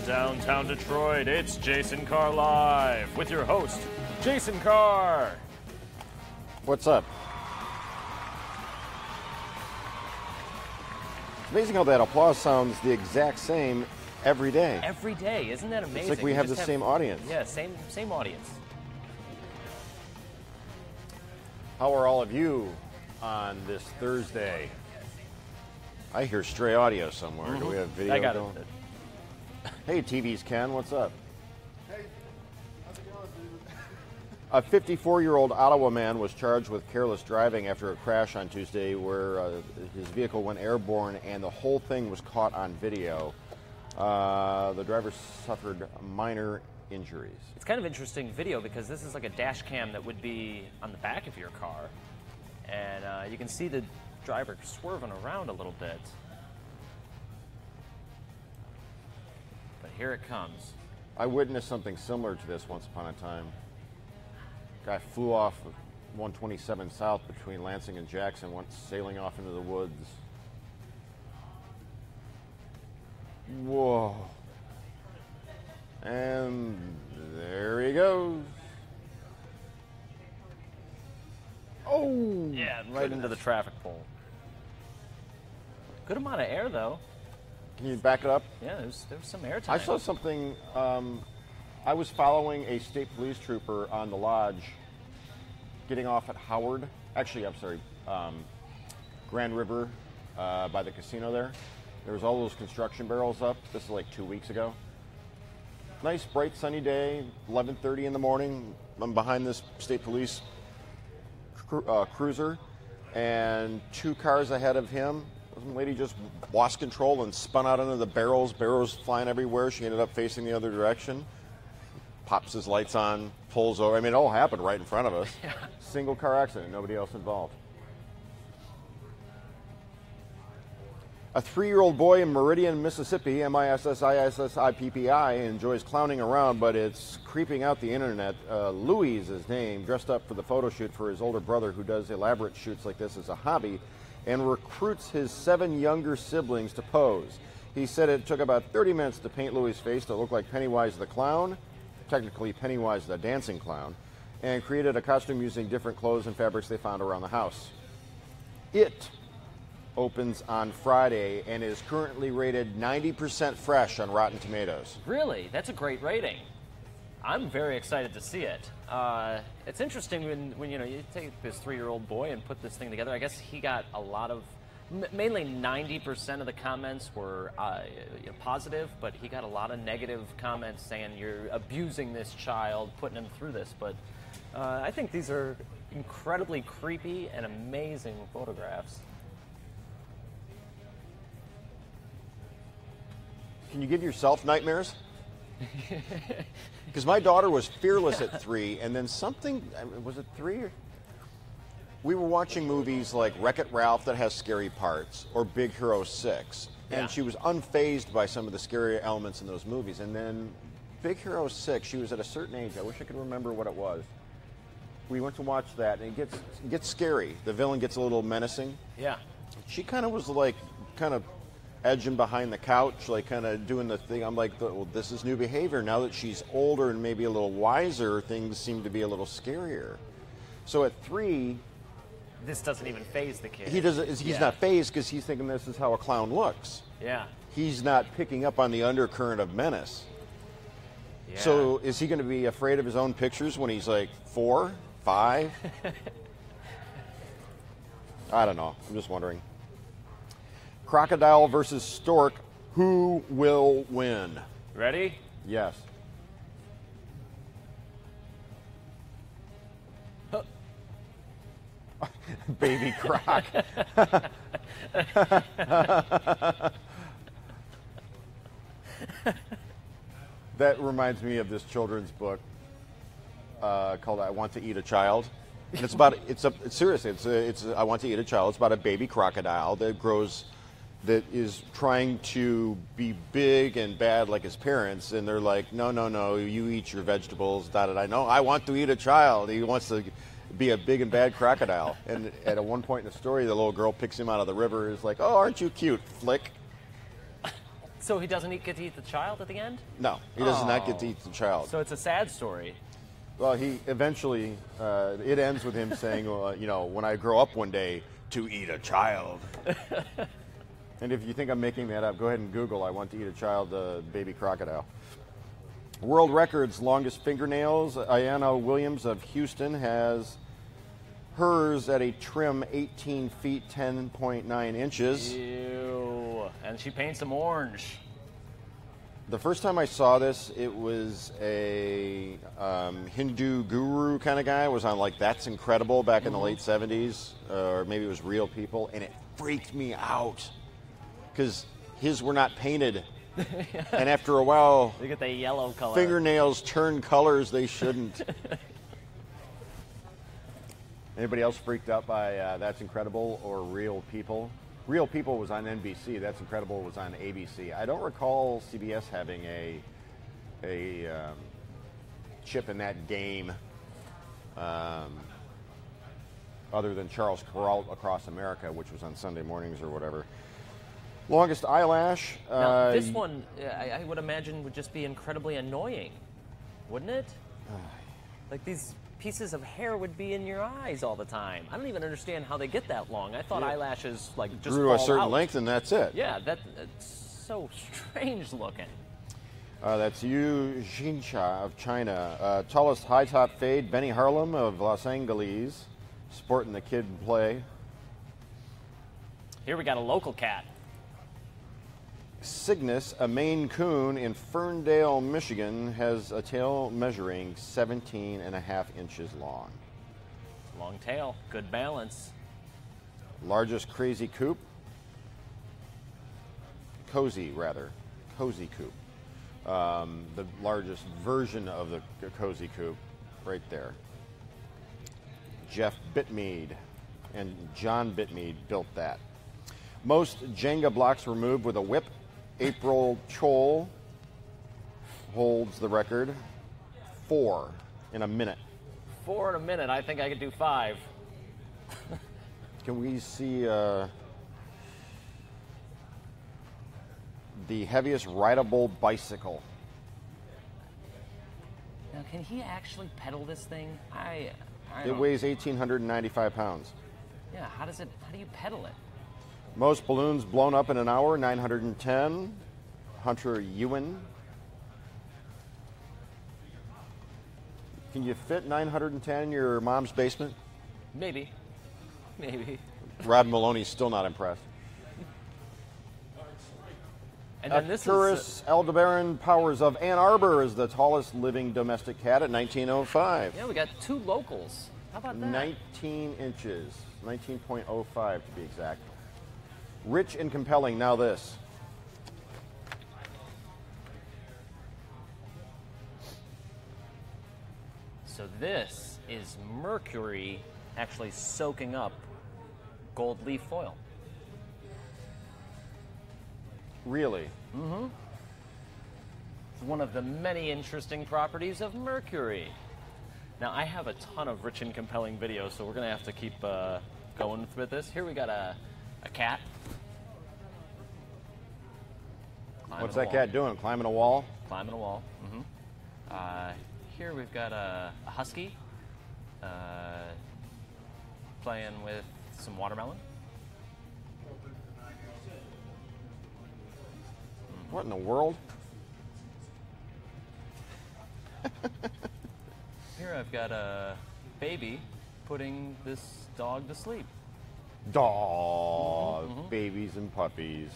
downtown Detroit, it's Jason Carr Live with your host, Jason Carr. What's up? It's amazing how that applause sounds the exact same every day. Every day, isn't that amazing? It's like we have the same audience. Yeah, same audience. How are all of you on this Thursday? I hear stray audio somewhere. Do we have video I got going? it. Hey, TV's Ken, what's up? Hey, how's it going, dude? A 54-year-old Ottawa man was charged with careless driving after a crash on Tuesday where his vehicle went airborne and the whole thing was caught on video. The driver suffered minor injuries. It's kind of interesting video because this is like a dash cam that would be on the back of your car. And you can see the driver swerving around a little bit. But here it comes. I witnessed something similar to this once upon a time. Guy flew off of 127 South between Lansing and Jackson, went sailing off into the woods. Whoa. And there he goes. Oh! Yeah, right into the traffic pole. Good amount of air, though. Can you back it up? Yeah, there was some air time. I saw something. I was following a state police trooper on the lodge getting off at Howard. Actually, I'm sorry, Grand River by the casino there. There was all those construction barrels up. This is like 2 weeks ago. Nice, bright, sunny day, 11:30 in the morning. I'm behind this state police cruiser, and 2 cars ahead of him. Some lady just lost control and spun out into the barrels flying everywhere. She ended up facing the other direction. Pops his lights on, pulls over. I mean, it all happened right in front of us. Yeah. Single car accident, nobody else involved. A 3-year-old boy in Meridian, Mississippi, Mississippi, enjoys clowning around, but it's creeping out the internet. Louis is his name, dressed up for the photo shoot for his older brother who does elaborate shoots like this as a hobby, and recruits his 7 younger siblings to pose. He said it took about 30 minutes to paint Louis' face to look like Pennywise the Clown, technically Pennywise the Dancing Clown, and created a costume using different clothes and fabrics they found around the house. It opens on Friday and is currently rated 90% fresh on Rotten Tomatoes. Really? That's a great rating. I'm very excited to see it. It's interesting when you take this 3-year-old boy and put this thing together. I guess he got a lot of, mainly 90% of the comments were positive, but he got a lot of negative comments saying you're abusing this child, putting him through this. But I think these are incredibly creepy and amazing photographs. Can you give yourself nightmares? Because my daughter was fearless at 3, and then something, was it 3? We were watching movies like Wreck-It Ralph that has scary parts, or Big Hero 6, and she was unfazed by some of the scary elements in those movies. And then Big Hero 6, she was at a certain age, I wish I could remember what it was. We went to watch that, and it gets scary. The villain gets a little menacing. Yeah. She kind of was like, edging behind the couch, like kind of doing the thing. I'm like, well, this is new behavior. Now that she's older and maybe a little wiser, things seem to be a little scarier. So at 3, This doesn't even faze the kid. He's not fazed because he's thinking this is how a clown looks. Yeah. He's not picking up on the undercurrent of menace. Yeah. So is he going to be afraid of his own pictures when he's like 4, 5? I don't know. I'm just wondering. Crocodile versus stork. Who will win? Ready? Yes. Baby croc. That reminds me of this children's book called "I Want to Eat a Child." And it's about seriously. It's "I Want to Eat a Child." It's about a baby crocodile that is trying to be big and bad like his parents, and they're like, no, you eat your vegetables. No, I want to eat a child. He wants to be a big and bad crocodile. And at one point in the story, the little girl picks him out of the river and is like, oh, aren't you cute, Flick? So he doesn't get to eat the child at the end? No, he does not get to Oh. eat the child. So it's a sad story. Well, he eventually, it ends with him saying, when I grow up one day, to eat a child. And if you think I'm making that up, go ahead and Google, I want to eat a child, baby crocodile. World records, longest fingernails. Ayanna Williams of Houston has hers at a trim 18 feet, 10.9 inches. Ew. And she paints them orange. The first time I saw this, it was a Hindu guru kind of guy. It was on like That's Incredible back in the late 70s, or maybe it was Real People, and it freaked me out because his were not painted. And after a while, Look at the yellow color. fingernails turn colors they shouldn't. Anybody else freaked out by That's Incredible or Real People? Real People was on NBC. That's Incredible was on ABC. I don't recall CBS having a chip in that game other than Charles Perrault Across America, which was on Sunday mornings or whatever. Longest eyelash. Now, this one, I would imagine, would just be incredibly annoying, wouldn't it? Like these pieces of hair would be in your eyes all the time. I don't even understand how they get that long. I thought eyelashes like just grew to a fall certain out. length and that's it. Yeah, that's so strange looking. That's Yu Jinsha of China. Tallest high top fade, Benny Harlem of Los Angeles, sporting the kid play. Here we got a local cat. Cygnus, a Maine Coon in Ferndale, Michigan, has a tail measuring 17 and a half inches long. Long tail, good balance. Largest crazy coop, cozy coop. The largest version of the cozy coop, right there. Jeff Bitmead and John Bitmead built that. Most Jenga blocks removed with a whip. April Chol holds the record. 4 in a minute. 4 in a minute. I think I could do 5. Can we see the heaviest rideable bicycle? Now, can he actually pedal this thing? I It don't. weighs 1,895 pounds. Yeah. How do you pedal it? Most balloons blown up in an hour, 910. Hunter Ewan. Can you fit 910 in your mom's basement? Maybe. Rod Maloney's still not impressed. And then this Arcturus Aldebaran Powers of Ann Arbor is the tallest living domestic cat at 1905. yeah, we got 2 locals. How about that? 19 inches, 19.05 to be exact. Rich and compelling, now this. So this is Mercury actually soaking up gold leaf foil. Really? It's one of the many interesting properties of Mercury. Now, I have a ton of rich and compelling videos, so we're going to have to keep going with this. Here we got a cat. Climbing What's a that wall. cat doing? Climbing a wall? Climbing a wall. Here we've got a husky playing with some watermelon. What in the world? Here I've got a baby putting this dog to sleep. Dog, babies and puppies.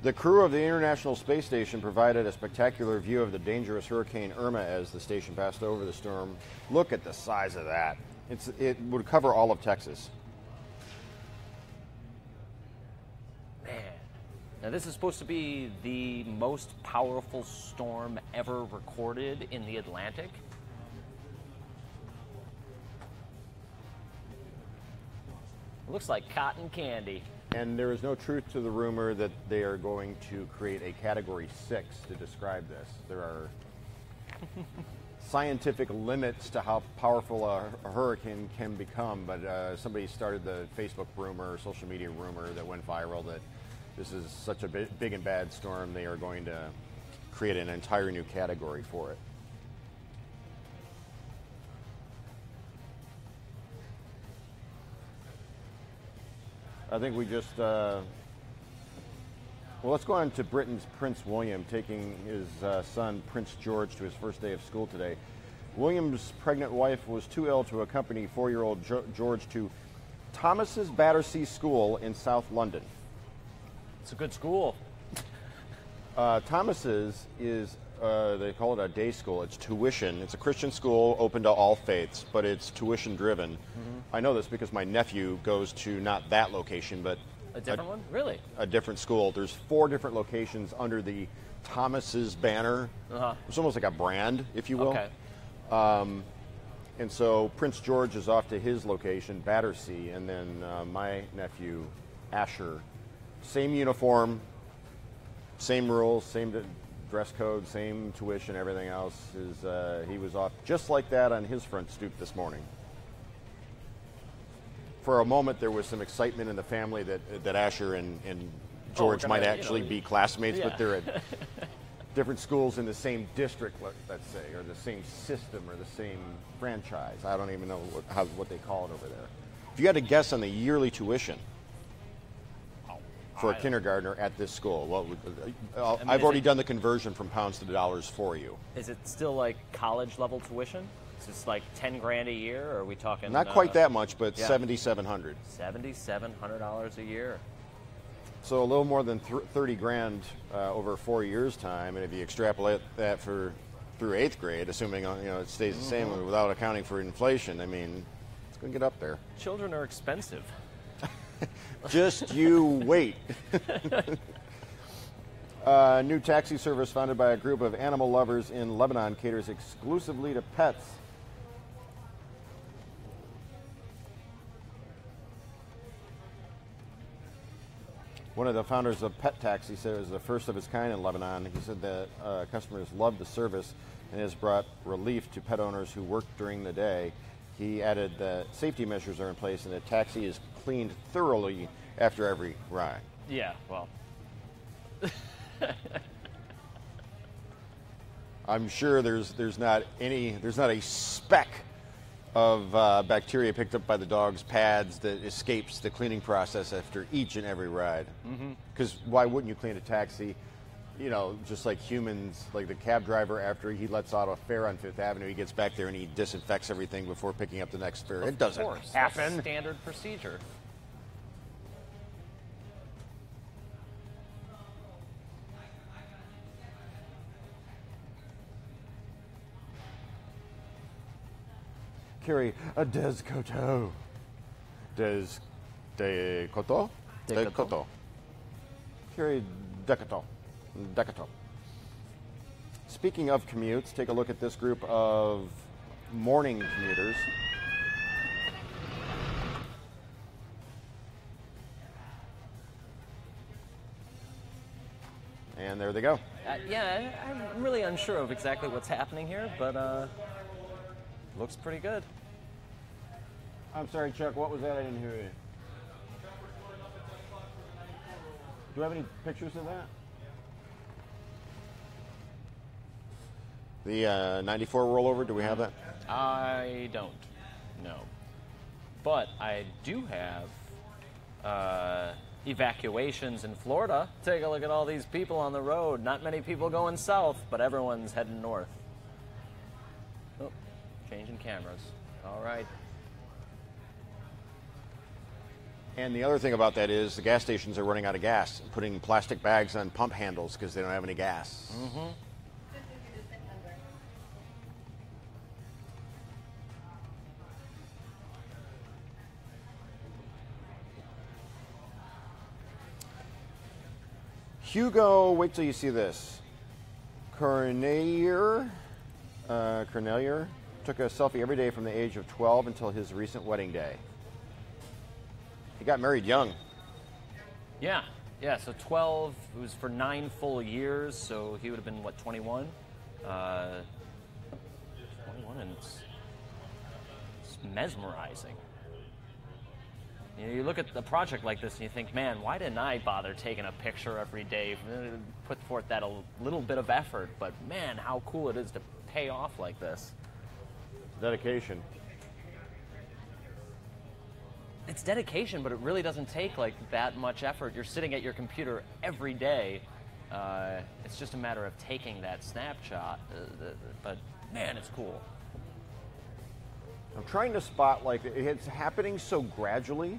The crew of the International Space Station provided a spectacular view of the dangerous Hurricane Irma as the station passed over the storm. Look at the size of that. It would cover all of Texas. Man. Now this is supposed to be the most powerful storm ever recorded in the Atlantic. It looks like cotton candy. And there is no truth to the rumor that they are going to create a Category 6 to describe this. There are scientific limits to how powerful a hurricane can become, but somebody started the Facebook rumor, social media rumor that went viral that this is such a big and bad storm, they are going to create an entire new category for it. I think we just, well, let's go on to Britain's Prince William taking his son Prince George to his first day of school today. William's pregnant wife was too ill to accompany 4-year-old George to Thomas's Battersea School in South London. It's a good school. Thomas's is, they call it a day school. It's tuition. It's a Christian school open to all faiths, but it's tuition driven. Mm-hmm. I know this because my nephew goes to not that location, but a different one? Really? A different school. There's 4 different locations under the Thomas's banner. Uh-huh. It's almost like a brand, if you will. Okay. And so Prince George is off to his location, Battersea, and then my nephew, Asher, same uniform, same rules, same dress code, same tuition, everything else. He was off just like that on his front stoop this morning. For a moment, there was some excitement in the family that Asher and George might actually be classmates, yeah. But they're at different schools in the same district, let's say, or the same system, or the same franchise. I don't even know what they call it over there. If you had to guess on the yearly tuition for a kindergartner at this school, what would, I've already done the conversion from pounds to dollars for you. Is it still like college level tuition? Is this like 10 grand a year, or are we talking? Not quite that much, but yeah. $7,700. $7,700 a year. So a little more than 30 grand over 4 years' time, and if you extrapolate that through 8th grade, assuming it stays the same without accounting for inflation, I mean, it's going to get up there. Children are expensive. Just you wait. New taxi service founded by a group of animal lovers in Lebanon caters exclusively to pets. One of the founders of Pet Taxi said it was the first of its kind in Lebanon. He said that customers loved the service and has brought relief to pet owners who work during the day. He added that safety measures are in place and the taxi is cleaned thoroughly after every ride. Yeah, well. I'm sure there's not a speck of bacteria picked up by the dog's pads that escapes the cleaning process after each and every ride. Because why wouldn't you clean a taxi? Just like humans, like the cab driver, after he lets out a fare on 5th Avenue, he gets back there and he disinfects everything before picking up the next fare. It doesn't happen. That's standard procedure. Carry a Des Coteau. De Coteau? De Coteau. Carry Decato. Decato. Speaking of commutes, take a look at this group of morning commuters. And there they go. Yeah, I'm really unsure of exactly what's happening here, but looks pretty good. I'm sorry, Chuck, what was that? I didn't hear you. Do you have any pictures of that? The 94 rollover, do we have that? I don't, no. But I do have evacuations in Florida. Take a look at all these people on the road. Not many people going south, but everyone's heading north. Oh, changing cameras. All right. And the other thing about that is the gas stations are running out of gas, putting plastic bags on pump handles because they don't have any gas. Hugo, wait till you see this. Cornelier took a selfie every day from the age of 12 until his recent wedding day. He got married young. Yeah, so 12, it was for 9 full years, so he would have been, what, 21? and it's mesmerizing. You know, you look at a project like this and you think, man, why didn't I bother taking a picture every day, put forth that a little bit of effort? But man, how cool it is to pay off like this. Dedication. It's dedication, but it really doesn't take like that much effort. You're sitting at your computer every day. It's just a matter of taking that snapshot. But man, it's cool. I'm trying to spot, like, it's happening so gradually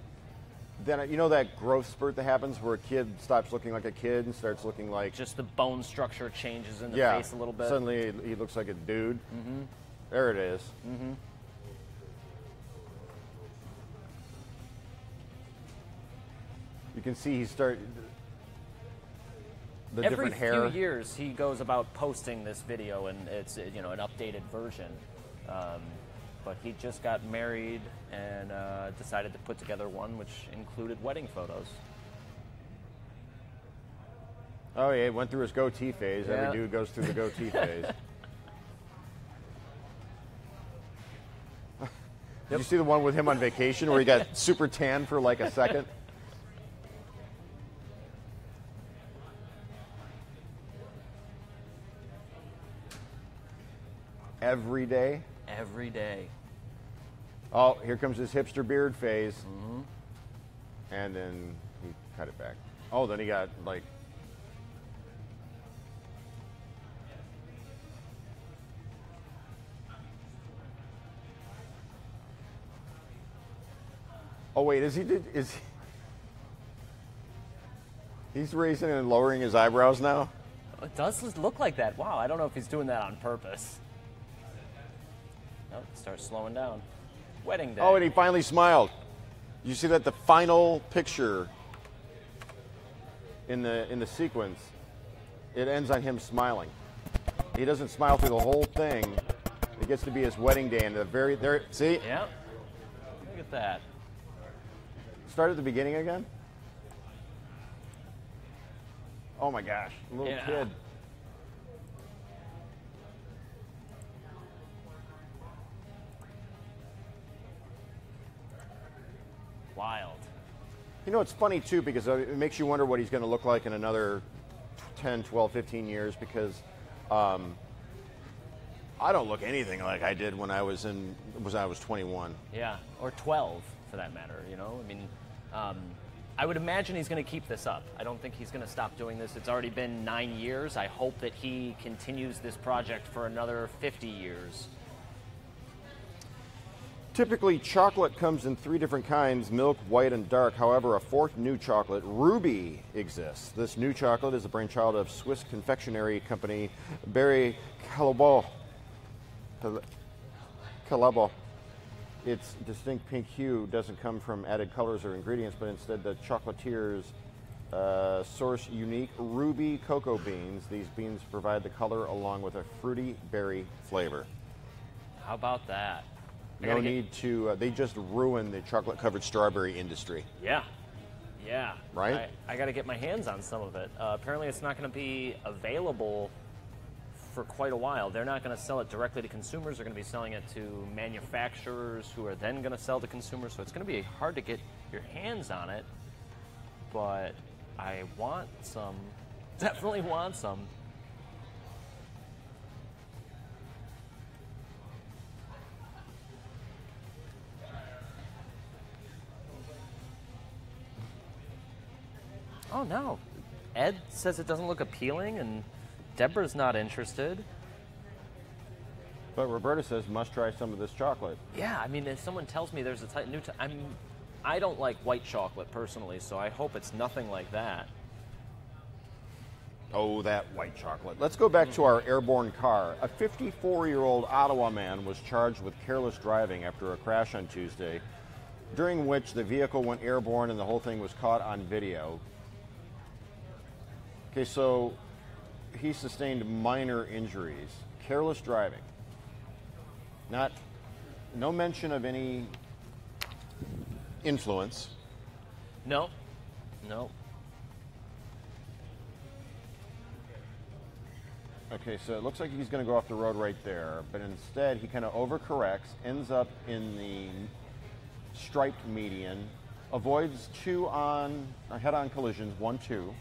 that, you know, that growth spurt that happens where a kid stops looking like a kid and starts looking like... Just the bone structure changes in the yeah, face a little bit. Suddenly he looks like a dude. Mm-hmm. There it is. Mm-hmm. You can see he started... The Every different hair. few years, he goes about posting this video, and it's, you know, an updated version. But he just got married and decided to put together one which included wedding photos. Oh, yeah, he went through his goatee phase. Yeah. Every dude goes through the goatee phase. Did you see the one with him on vacation where he got super tan for like a second? Every day? Every day. Oh, here comes his hipster beard phase. Mm-hmm. And then he cut it back. Oh, then he got like... Oh, wait, is he... He's raising and lowering his eyebrows now? It does look like that. Wow, I don't know if he's doing that on purpose. Oh, it starts slowing down. Wedding day. Oh, and he finally smiled. You see that the final picture in the sequence, it ends on him smiling. He doesn't smile through the whole thing. It gets to be his wedding day, and the very there. See? Yep. Look at that. Start at the beginning again. Oh my gosh, a little kid. Wild. You know, it's funny too because it makes you wonder what he's going to look like in another 10, 12, 15 years because I don't look anything like I did when I was 21. Yeah, or 12 for that matter, you know? I mean, I would imagine he's going to keep this up. I don't think he's going to stop doing this. It's already been 9 years. I hope that he continues this project for another 50 years. Typically, chocolate comes in 3 different kinds, milk, white, and dark. However, a 4th new chocolate, Ruby, exists. This new chocolate is a brainchild of Swiss confectionery company Barry Callebaut. Its distinct pink hue doesn't come from added colors or ingredients, but instead the chocolatiers source unique ruby cocoa beans. These beans provide the color along with a fruity berry flavor. How about that? No need to, they just ruined the chocolate-covered strawberry industry. Yeah. Yeah. Right? I got to get my hands on some of it. Apparently it's not going to be available for quite a while. They're not going to sell it directly to consumers. They're going to be selling it to manufacturers who are then going to sell to consumers. So it's going to be hard to get your hands on it. But I want some. Definitely want some. Oh, no. Ed says it doesn't look appealing, and Deborah's not interested. But Roberta says, must try some of this chocolate. Yeah, I mean, if someone tells me there's a new I don't like white chocolate, personally, so I hope it's nothing like that. Oh, that white chocolate. Let's go back to our airborne car. A 54-year-old Ottawa man was charged with careless driving after a crash on Tuesday, during which the vehicle went airborne and the whole thing was caught on video. Okay, so he sustained minor injuries. Careless driving. No mention of any influence. No. Okay, so it looks like he's going to go off the road right there, but instead he kind of overcorrects, ends up in the striped median, avoids two head-on collisions, 1-2,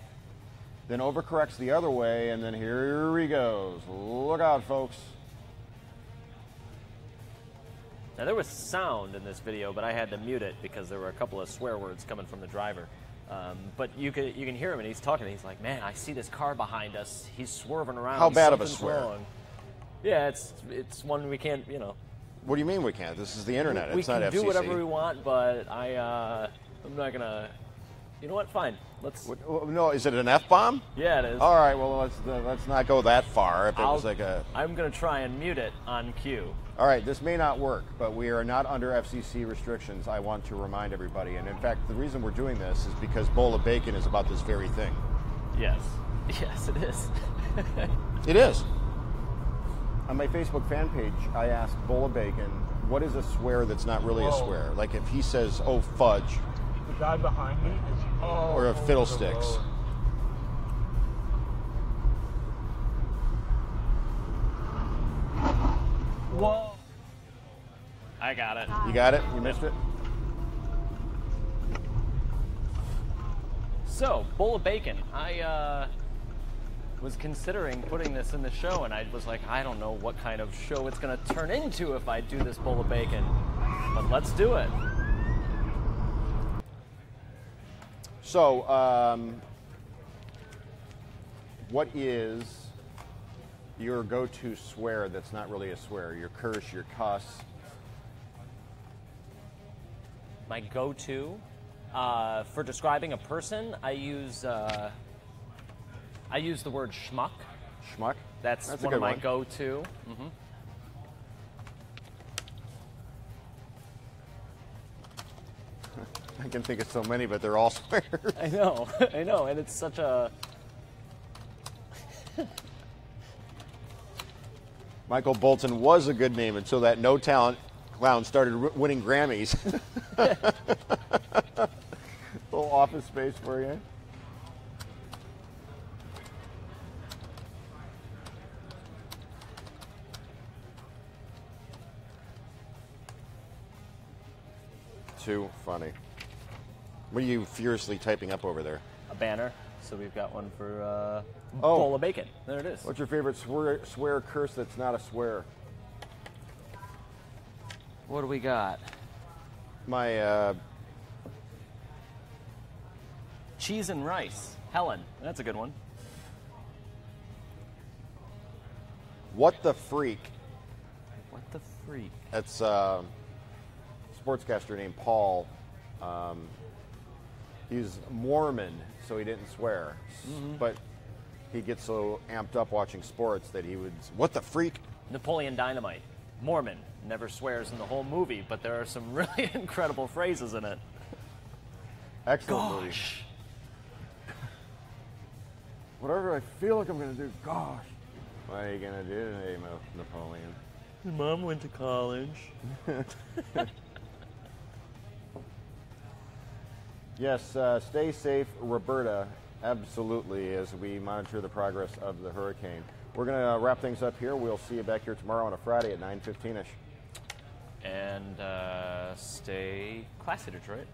then overcorrects the other way, and then here he goes. Look out, folks. Now there was sound in this video, but I had to mute it because there were a couple of swear words coming from the driver. But you can hear him, and he's talking. He's like, "Man, I see this car behind us. He's swerving around. How bad of a Something's swear? wrong." Yeah, it's one we can't. What do you mean we can't? This is the internet. We It's not can FCC. do whatever we want, but I'm not gonna. You know what? Fine. Let's. No, is it an F-bomb? Yeah, it is. All right, well, let's not go that far. If it was like I'm gonna try and mute it on cue. All right, this may not work, but we are not under FCC restrictions. I want to remind everybody, and in fact, the reason we're doing this is because Bowl of Bacon is about this very thing. Yes. Yes, it is. It is. On my Facebook fan page, I asked Bowl of Bacon, what is a swear that's not really a swear? Like if he says, "Oh fudge," The guy behind me is or a fiddlesticks. Whoa. I got it. You got it? You missed it? So, Bowl of Bacon. I was considering putting this in the show, and I was like, I don't know what kind of show it's going to turn into if I do this Bowl of Bacon. But let's do it. So, what is your go-to swear that's not really a swear? Your curse, your cuss? My go-to for describing a person, I use the word schmuck. Schmuck? That's a one good of my one. go-to. Mm-hmm. I can think of so many, but they're all swears. I know, and it's such a. Michael Bolton was a good name until that no-talent clown started winning Grammys. Little Office Space for you. Too funny. What are you furiously typing up over there? A banner. So we've got one for Oh. Bowl of Bacon. There it is. What's your favorite swear curse that's not a swear? What do we got? My Cheese and rice. Helen. That's a good one. what the freak? What the freak? That's a sportscaster named Paul. He's Mormon, so he didn't swear. But he gets so amped up watching sports that he would, what the freak? Napoleon Dynamite. Mormon. Never swears in the whole movie, but there are some really incredible phrases in it. Excellent movie. Gosh. Whatever I feel like I'm going to do, gosh. What are you going to do today, Napoleon? Your mom went to college. Yes, stay safe, Roberta, absolutely, as we monitor the progress of the hurricane. We're going to wrap things up here. We'll see you back here tomorrow on a Friday at 9:15ish. And stay classy, Detroit.